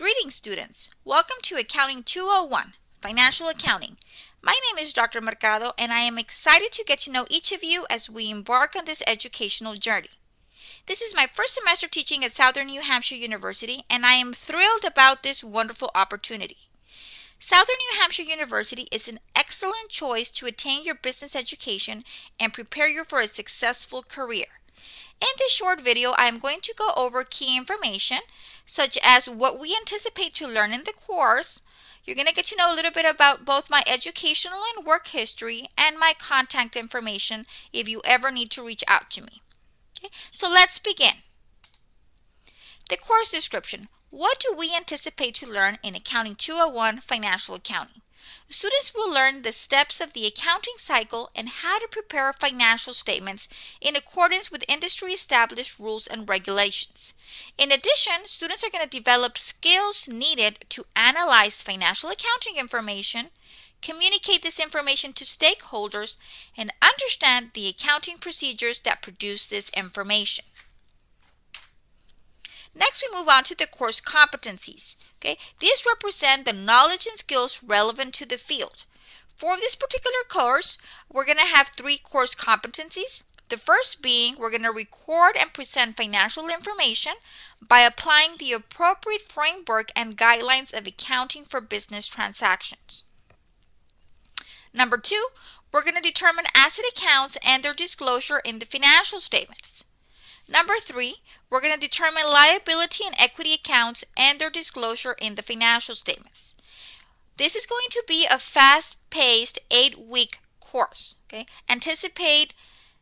Greetings, students. Welcome to Accounting 201, Financial Accounting. My name is Dr. Mercado, and I am excited to get to know each of you as we embark on this educational journey. This is my first semester teaching at Southern New Hampshire University, and I am thrilled about this wonderful opportunity. Southern New Hampshire University is an excellent choice to attain your business education and prepare you for a successful career. In this short video, I am going to go over key information such as what we anticipate to learn in the course. You're going to get to know a little bit about both my educational and work history and my contact information if you ever need to reach out to me. Okay, so let's begin. The course description. What do we anticipate to learn in Accounting 201 Financial Accounting? Students will learn the steps of the accounting cycle and how to prepare financial statements in accordance with industry-established rules and regulations. In addition, students are going to develop skills needed to analyze financial accounting information, communicate this information to stakeholders, and understand the accounting procedures that produce this information. Next, we move on to the course competencies. Okay, these represent the knowledge and skills relevant to the field. For this particular course, we're going to have 3 course competencies. The first being we're going to record and present financial information by applying the appropriate framework and guidelines of accounting for business transactions. Number 2, we're going to determine asset accounts and their disclosure in the financial statements. Number 3, we're going to determine liability and equity accounts and their disclosure in the financial statements. This is going to be a fast-paced 8-week course. Okay? Anticipate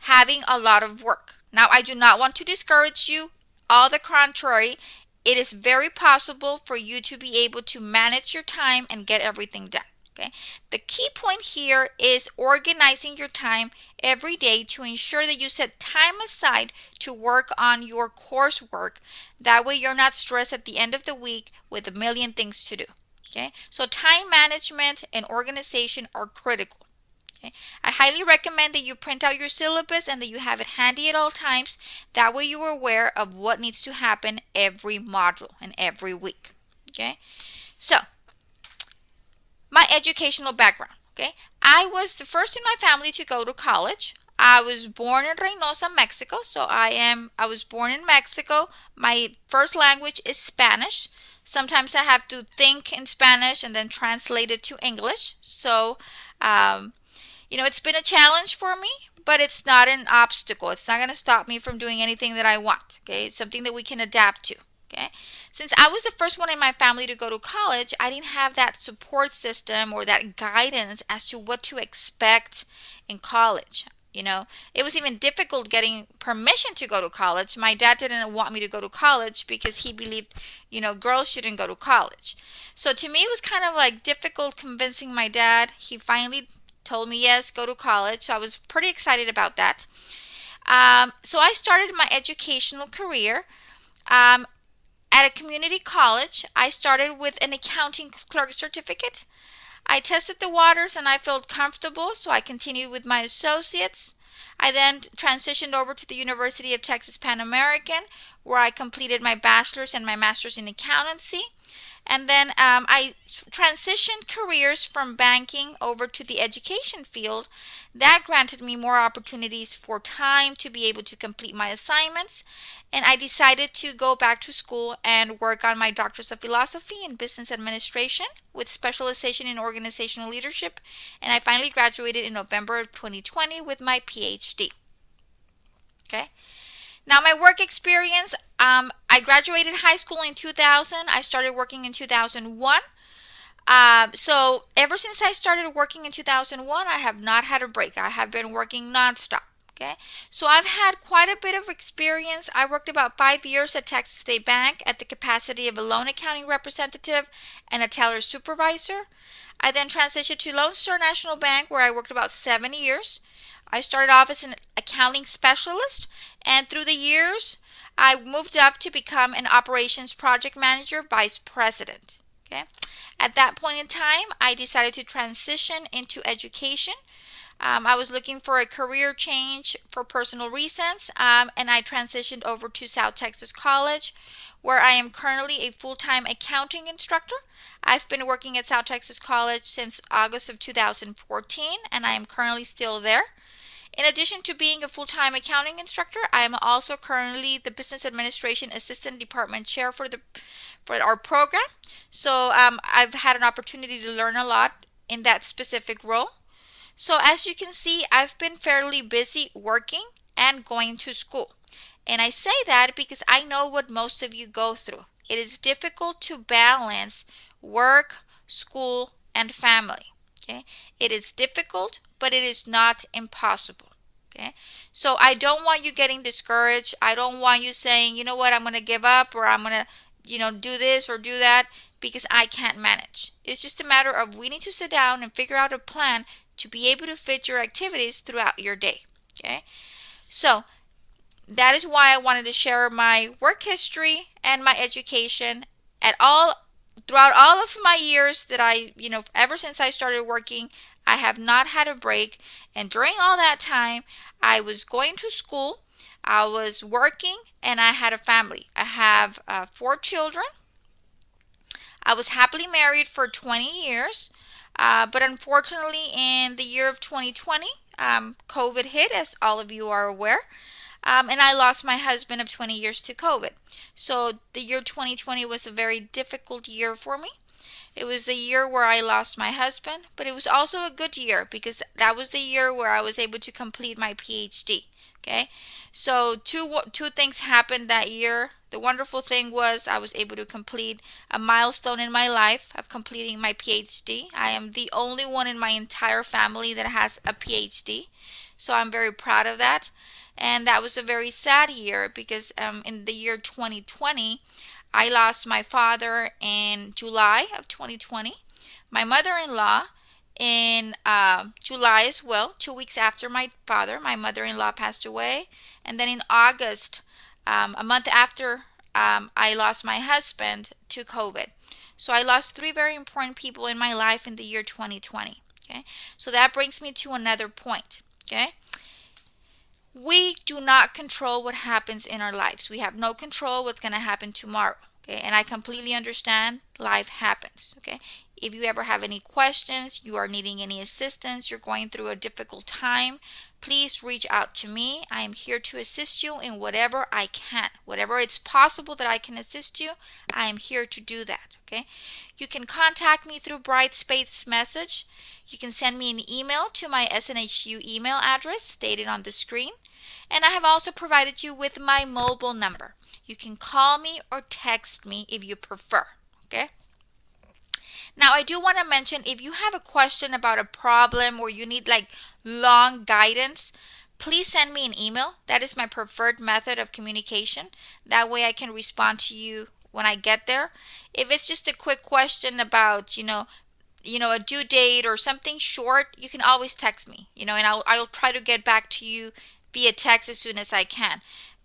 having a lot of work. Now, I do not want to discourage you. All the contrary, it is very possible for you to be able to manage your time and get everything done. Okay. The key point here is organizing your time every day to ensure that you set time aside to work on your coursework. That way you're not stressed at the end of the week with a million things to do. Okay. So time management and organization are critical. Okay. I highly recommend that you print out your syllabus and that you have it handy at all times. That way you are aware of what needs to happen every module and every week. Okay. So, my educational background. Okay, I was the first in my family to go to college. I was born in Reynosa, Mexico. So I was born in Mexico. My first language is Spanish. Sometimes I have to think in Spanish and then translate it to English. So, it's been a challenge for me, but it's not an obstacle. It's not going to stop me from doing anything that I want. Okay, it's something that we can adapt to. Okay. Since I was the first one in my family to go to college, I didn't have that support system or that guidance as to what to expect in college. It was even difficult getting permission to go to college. My dad didn't want me to go to college because he believed, girls shouldn't go to college. So to me, it was kind of like difficult convincing my dad. He finally told me, yes, go to college. So I was pretty excited about that. So I started my educational career. At a community college, I started with an accounting clerk certificate. I tested the waters and I felt comfortable, so I continued with my associates. I then transitioned over to the University of Texas Pan American, where I completed my bachelor's and my master's in accountancy. And then I transitioned careers from banking over to the education field. That granted me more opportunities for time to be able to complete my assignments. And I decided to go back to school and work on my Doctorate of Philosophy in Business Administration with specialization in organizational leadership. And I finally graduated in November of 2020 with my PhD. Okay. Now, my work experience, I graduated high school in 2000. I started working in 2001. So ever since I started working in 2001, I have not had a break. I have been working nonstop. Okay, so I've had quite a bit of experience. I worked about 5 years at Texas State Bank at the capacity of a loan accounting representative and a teller supervisor. I then transitioned to Lone Star National Bank, where I worked about 7 years. I started off as an accounting specialist, and through the years, I moved up to become an operations project manager, vice president. Okay, at that point in time, I decided to transition into education. I was looking for a career change for personal reasons, and I transitioned over to South Texas College, where I am currently a full-time accounting instructor. I've been working at South Texas College since August of 2014, and I am currently still there. In addition to being a full-time accounting instructor, I am also currently the Business Administration Assistant Department Chair for our program. So I've had an opportunity to learn a lot in that specific role. So as you can see, I've been fairly busy working and going to school. And I say that because I know what most of you go through. It is difficult to balance work, school, and family. Okay? It is difficult, but it is not impossible. Okay? So I don't want you getting discouraged. I don't want you saying, you know what, I'm going to give up, or I'm going to, do this or do that because I can't manage. It's just a matter of we need to sit down and figure out a plan to be able to fit your activities throughout your day. Okay? So that is why I wanted to share my work history and my education throughout all of my years that ever since I started working, I have not had a break. And during all that time, I was going to school, I was working, and I had a family. I have 4 children. I was happily married for 20 years. But unfortunately, in the year of 2020, COVID hit, as all of you are aware. And I lost my husband of 20 years to COVID. So the year 2020 was a very difficult year for me. It was the year where I lost my husband, but it was also a good year because that was the year where I was able to complete my PhD. Okay, so two things happened that year. The wonderful thing was I was able to complete a milestone in my life of completing my PhD. I am the only one in my entire family that has a PhD, so I'm very proud of that. And that was a very sad year because in the year 2020, I lost my father in July of 2020, my mother-in-law in July as well. 2 weeks after my father, my mother-in-law passed away. And then in August, a month after I lost my husband to COVID. So I lost 3 very important people in my life in the year 2020. Okay, so that brings me to another point. Okay. We do not control what happens in our lives. We have no control what's going to happen tomorrow. Okay, and I completely understand life happens. Okay, if you ever have any questions, you are needing any assistance, you're going through a difficult time, please reach out to me. I am here to assist you in whatever I can. Whatever it's possible that I can assist you, I am here to do that. Okay, you can contact me through Brightspace message. You can send me an email to my SNHU email address stated on the screen. And I have also provided you with my mobile number. You can call me or text me if you prefer. Okay. Now, I do want to mention, if you have a question about a problem or you need like long guidance, please send me an email. That is my preferred method of communication. That way I can respond to you when I get there. If it's just a quick question about, a due date or something short, you can always text me, and I'll try to get back to you via text as soon as I can.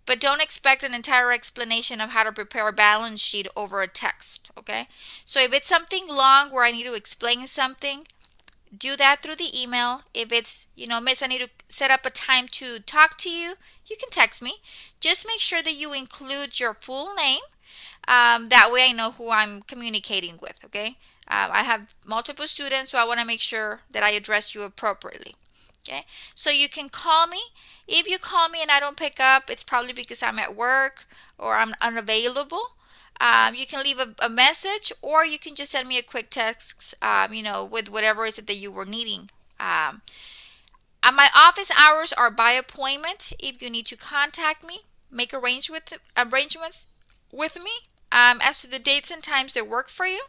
But don't expect an entire explanation of how to prepare a balance sheet over a text, okay? So if it's something long where I need to explain something, do that through the email. If it's, Miss, I need to set up a time to talk to you, you can text me. Just make sure that you include your full name. That way I know who I'm communicating with, okay? I have multiple students, so I want to make sure that I address you appropriately. Okay, so you can call me. If you call me and I don't pick up, it's probably because I'm at work or I'm unavailable. You can leave a message, or you can just send me a quick text, with whatever is it that you were needing. My office hours are by appointment. If you need to contact me, make arrangements with me as to the dates and times that work for you,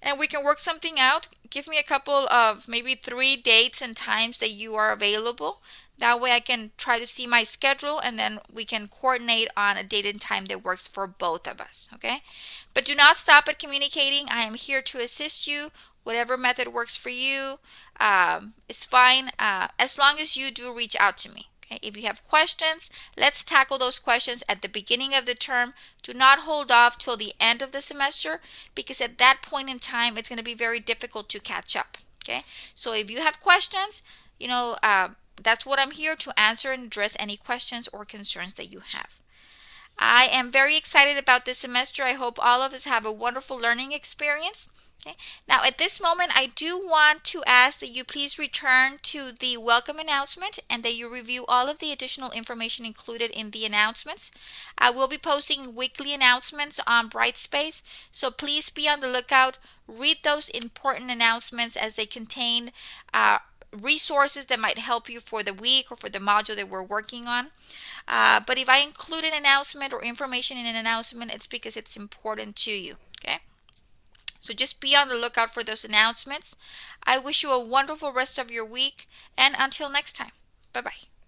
and we can work something out. Give me a couple of maybe 3 dates and times that you are available. That way I can try to see my schedule, and then we can coordinate on a date and time that works for both of us, okay? But do not stop at communicating. I am here to assist you. Whatever method works for you is fine, as long as you do reach out to me. Okay? If you have questions, let's tackle those questions at the beginning of the term. Do not hold off till the end of the semester, because at that point in time, it's going to be very difficult to catch up. Okay? So if you have questions, that's what I'm here to answer and address any questions or concerns that you have. I am very excited about this semester. I hope all of us have a wonderful learning experience. Okay. Now, at this moment, I do want to ask that you please return to the welcome announcement and that you review all of the additional information included in the announcements. I will be posting weekly announcements on Brightspace, so please be on the lookout. Read those important announcements as they contain resources that might help you for the week or for the module that we're working on. But if I include an announcement or information in an announcement, it's because it's important to you. Okay. So just be on the lookout for those announcements. I wish you a wonderful rest of your week, and until next time, bye-bye.